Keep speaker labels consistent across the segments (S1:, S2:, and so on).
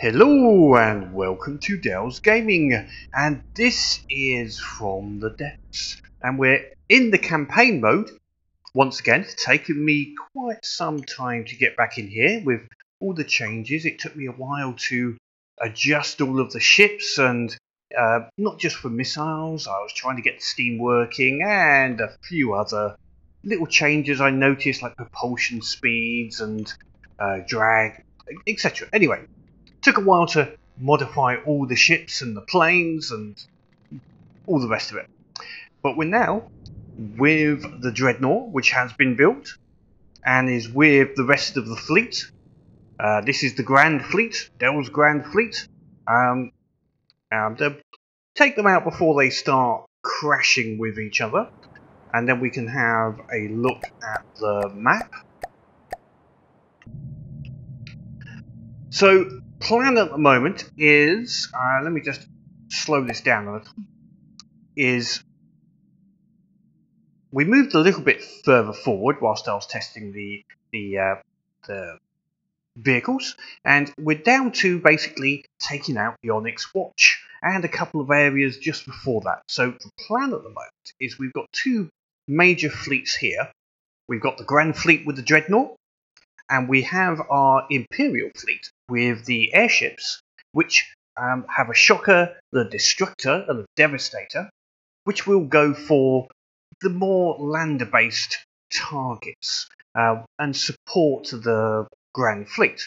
S1: Hello and welcome to Dell's Gaming, and this is From the Depths, and we're in the campaign mode. Once again, it's taken me quite some time to get back in here with all the changes. It took me a while to adjust all of the ships, and not just for missiles. I was trying to get the steam working and a few other little changes I noticed, like propulsion speeds and drag, etc. Anyway, took a while to modify all the ships and the planes and all the rest of it. But we're now with the Dreadnought, which has been built and is with the rest of the fleet. This is the Grand Fleet, Dell's Grand Fleet. Take them out before they start crashing with each other, and then we can have a look at the map. So, plan at the moment is, let me just slow this down a little, is we moved a little bit further forward whilst I was testing the vehicles, and we're down to basically taking out the Onyx Watch and a couple of areas just before that. So the plan at the moment is we've got two major fleets here. We've got the Grand Fleet with the Dreadnought, and we have our Imperial fleet with the airships, which have a Shocker, the Destructor, and the Devastator, which will go for the more lander-based targets and support the Grand Fleet.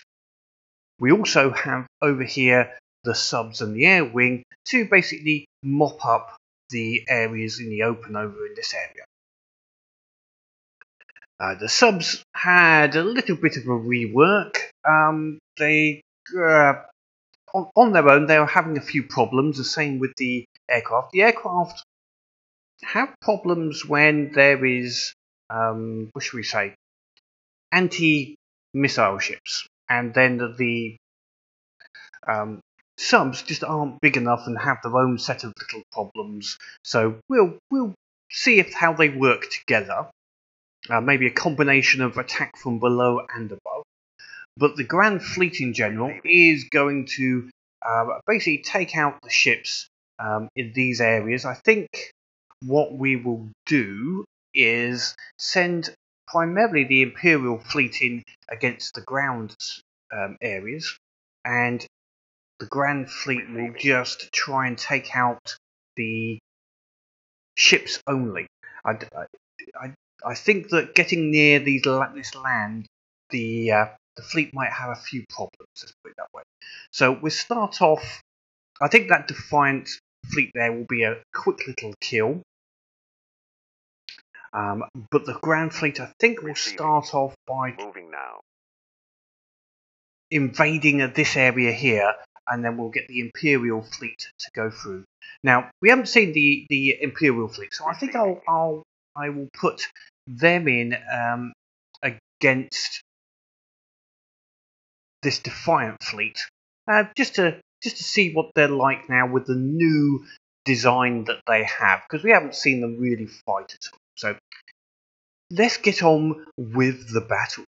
S1: We also have over here the subs and the air wing to basically mop up the areas in the open over in this area. The subs had a little bit of a rework. On their own, they were having a few problems. The same with the aircraft. The aircraft have problems when there is, what should we say, anti-missile ships, and then the subs just aren't big enough and have their own set of little problems. So we'll see how they work together. Maybe a combination of attack from below and above. But the Grand Fleet in general is going to basically take out the ships in these areas. I think what we will do is send primarily the Imperial fleet in against the ground areas, and the Grand Fleet will just try and take out the ships only. I think that getting near this land, the fleet might have a few problems, let's put it that way. So we'll start off, I think that Defiant fleet there will be a quick little kill. But the Grand Fleet, I think, will start off by invading this area here, and then we'll get the Imperial fleet to go through. Now, we haven't seen the Imperial fleet, so I think I will put them in against this Defiant fleet, just to see what they're like now with the new design that they have, because we haven't seen them really fight at all. So let's get on with the battles.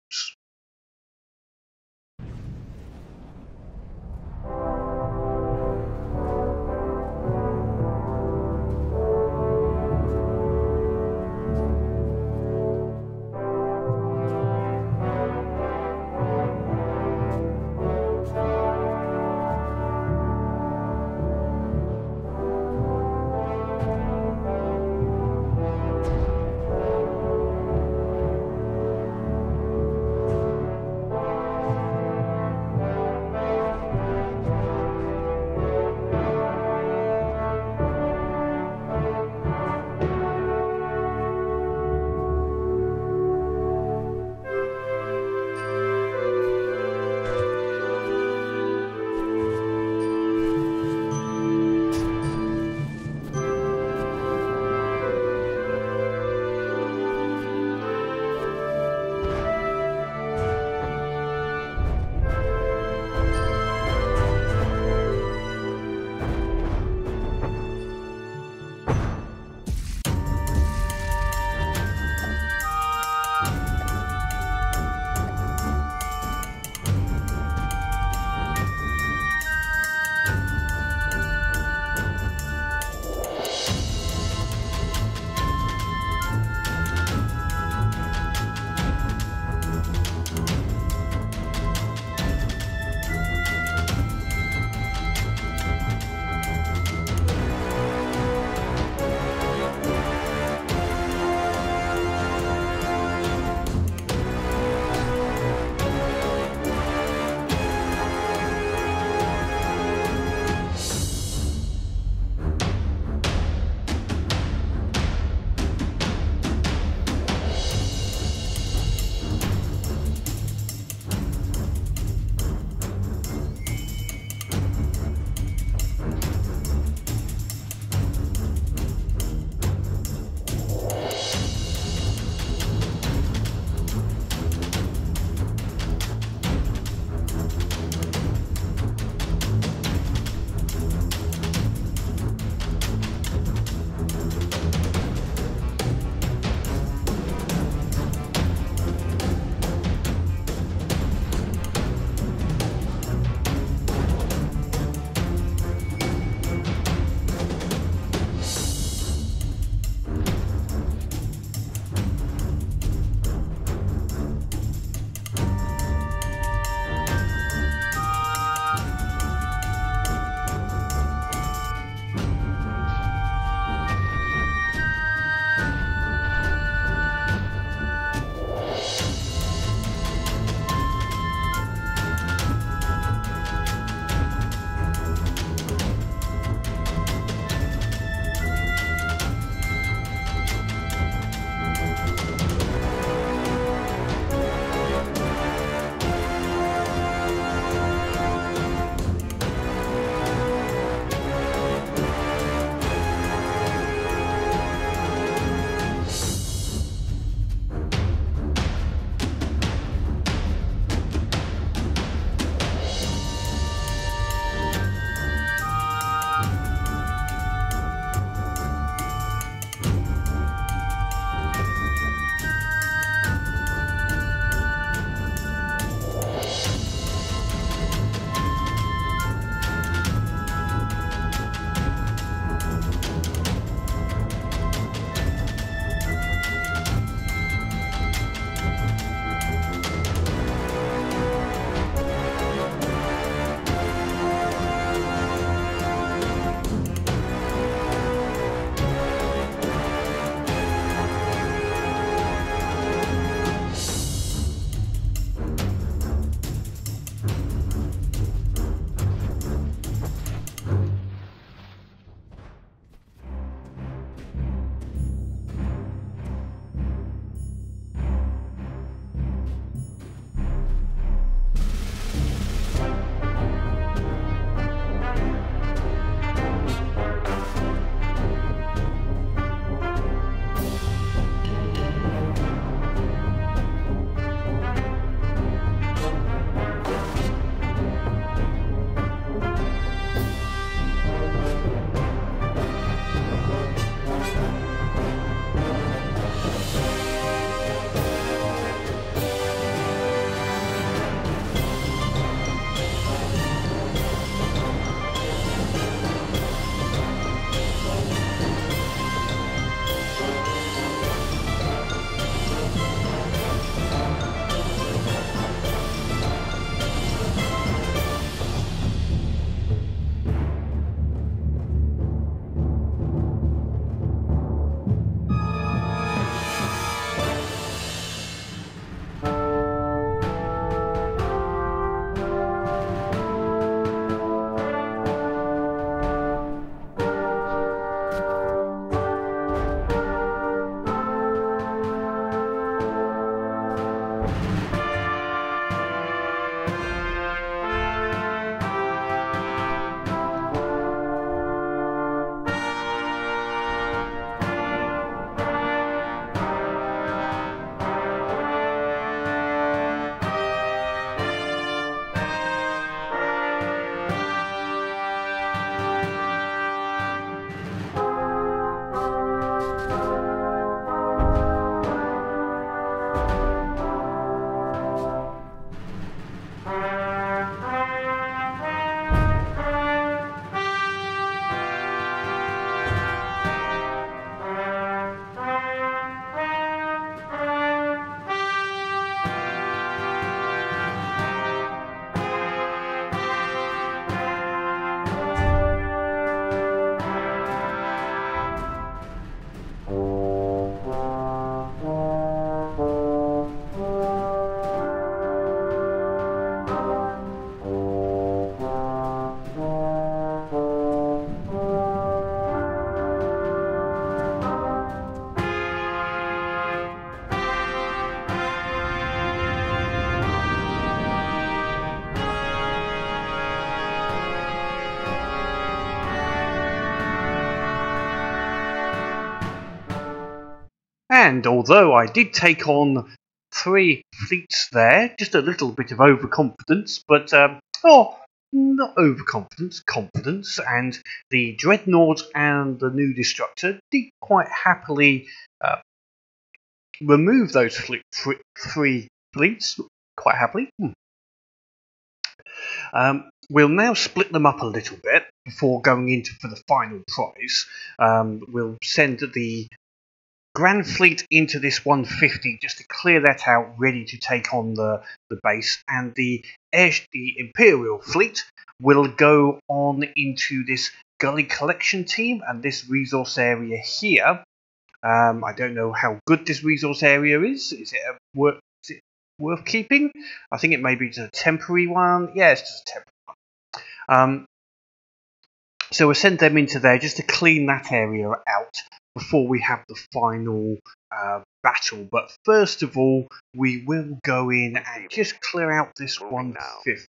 S1: And although I did take on 3 fleets there, just a little bit of overconfidence, but not overconfidence, confidence, and the Dreadnought and the new Destructor did quite happily remove those 3 fleets, quite happily. We'll now split them up a little bit before going for the final prize. We'll send the Grand Fleet into this 150 just to clear that out, ready to take on the base, and the Imperial Fleet will go on into this Gully Collection team and this resource area here. I don't know how good this resource area is. Is it worth keeping? I think it may be just a temporary one. Yeah, it's just a temporary one. So we'll send them into there just to clean that area out before we have the final battle. But first of all, we will go in and just clear out this 150.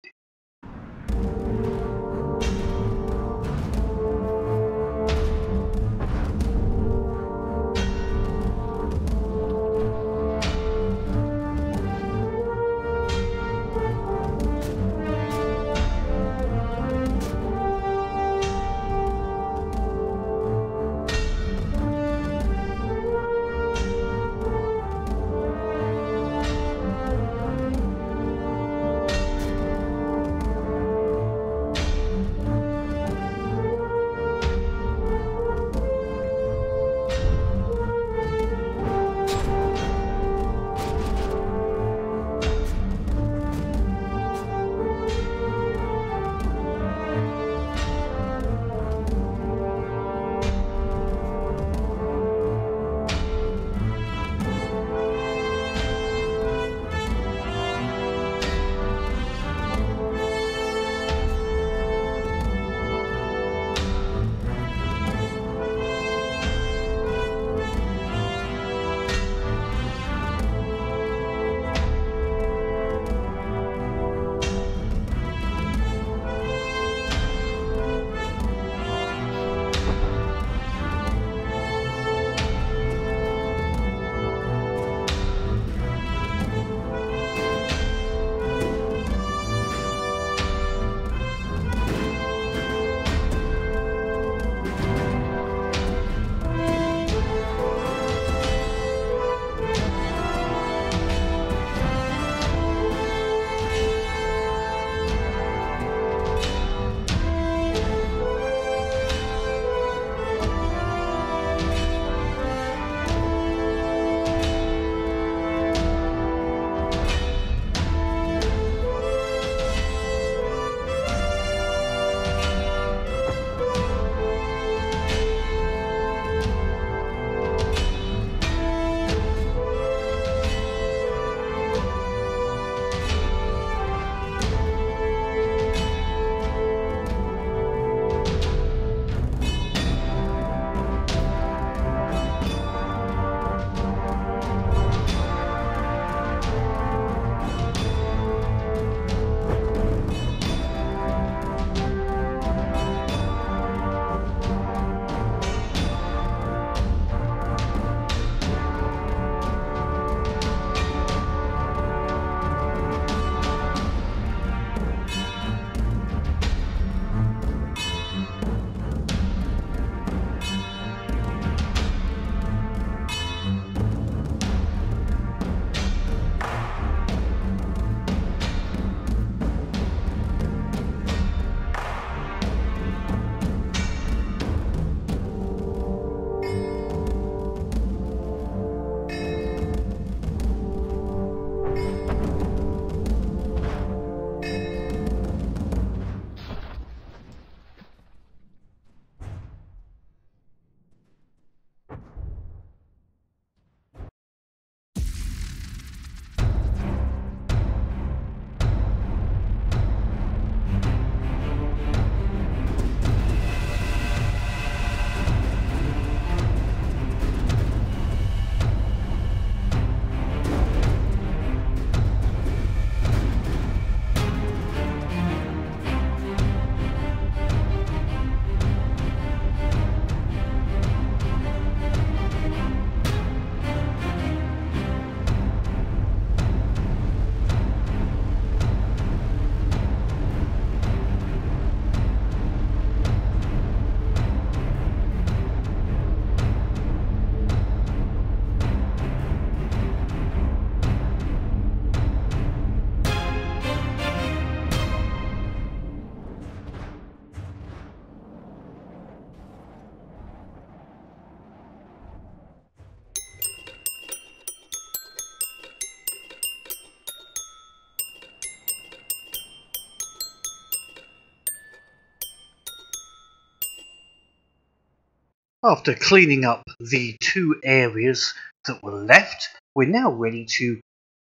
S1: After cleaning up the two areas that were left, we're now ready to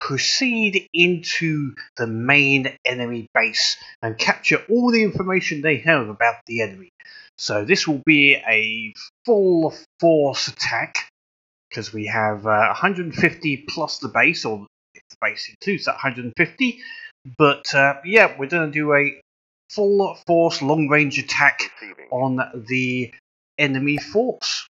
S1: proceed into the main enemy base and capture all the information they have about the enemy. So this will be a full force attack, because we have 150 plus the base, or if the base includes that 150. But yeah, we're going to do a full force long range attack on the enemy force.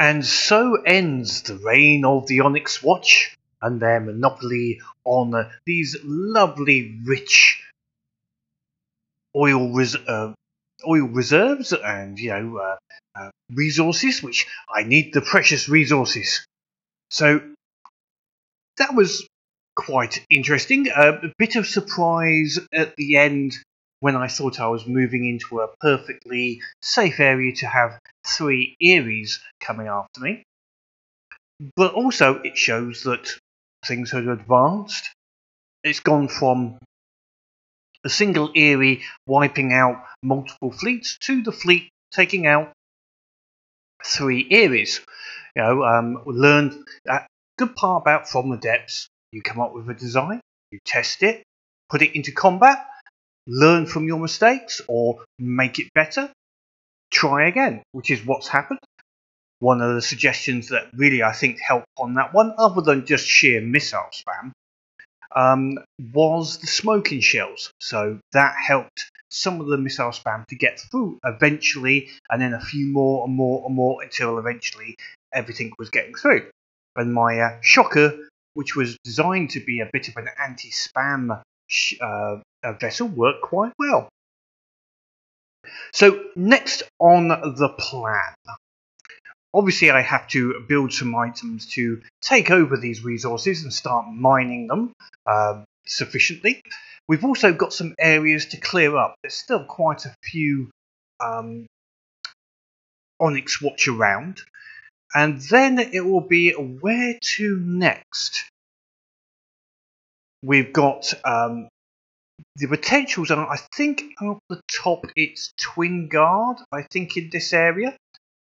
S1: And so ends the reign of the Onyx Watch and their monopoly on these lovely, rich oil reserves and, resources, which I need the precious resources. So that was quite interesting. A bit of surprise at the end when I thought I was moving into a perfectly safe area to have 3 Eyries coming after me. But also it shows that things had advanced. It's gone from a single Eyrie wiping out multiple fleets to the fleet taking out 3 Eyries. Learned that good part about From the Depths. You come up with a design, you test it, put it into combat, learn from your mistakes or make it better, try again, which is what's happened. One of the suggestions that really I think helped on that one, other than just sheer missile spam, was the smoking shells. So that helped some of the missile spam to get through eventually, and then a few more and more and more until eventually everything was getting through. And my shocker, which was designed to be a bit of an anti-spam vessel, worked quite well. So next on the plan. Obviously I have to build some items to take over these resources and start mining them sufficiently. We've also got some areas to clear up. There's still quite a few Onyx Watch around. And then it will be where to next. We've got the potentials are, I think, up the top it's Twin Guard, I think, in this area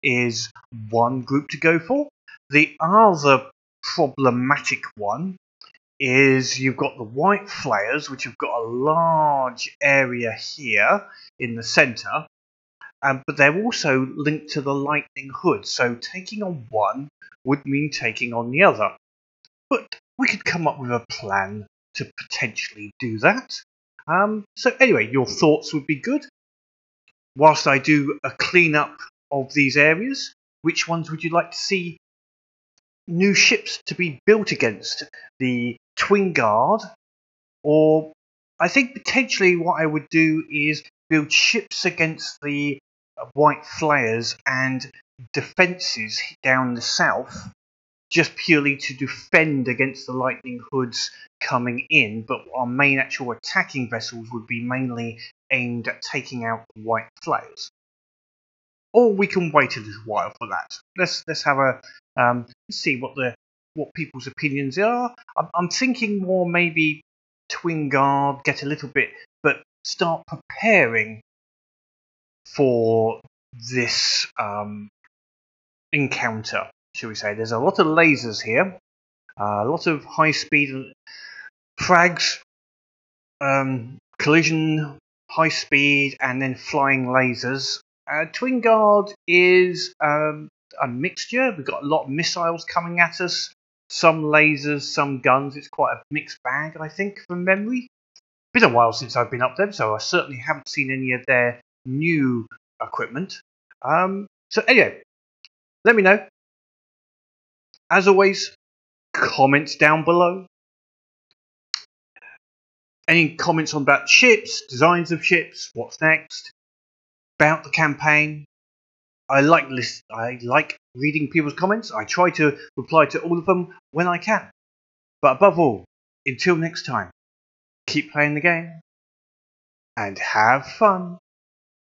S1: is one group to go for. The other problematic one is you've got the White Flayers, which have got a large area here in the centre, but they're also linked to the Lightning Hood, so taking on one would mean taking on the other. But we could come up with a plan to potentially do that. So anyway, your thoughts would be good. Whilst I do a clean-up of these areas, which ones would you like to see new ships to be built against? The Twin Guard, or I think potentially what I would do is build ships against the White Flayers and defences down the south, just purely to defend against the Lightning Hoods coming in, but our main actual attacking vessels would be mainly aimed at taking out the White Flayers. Or we can wait a little while for that. Let's have a let's see what people's opinions are. I'm thinking more maybe Twin Guard, get a little bit, but start preparing for this encounter, shall we say. There's a lot of lasers here, a lot of high-speed frags, collision, high-speed, and then flying lasers. Twin Guard is a mixture. We've got a lot of missiles coming at us, some lasers, some guns. It's quite a mixed bag, I think, from memory. Been a while since I've been up there, so I certainly haven't seen any of their new equipment. So anyway, let me know. As always, comments down below. Any comments on about ships, designs of ships, what's next, about the campaign. I like reading people's comments. I try to reply to all of them when I can. But above all, until next time, keep playing the game and have fun.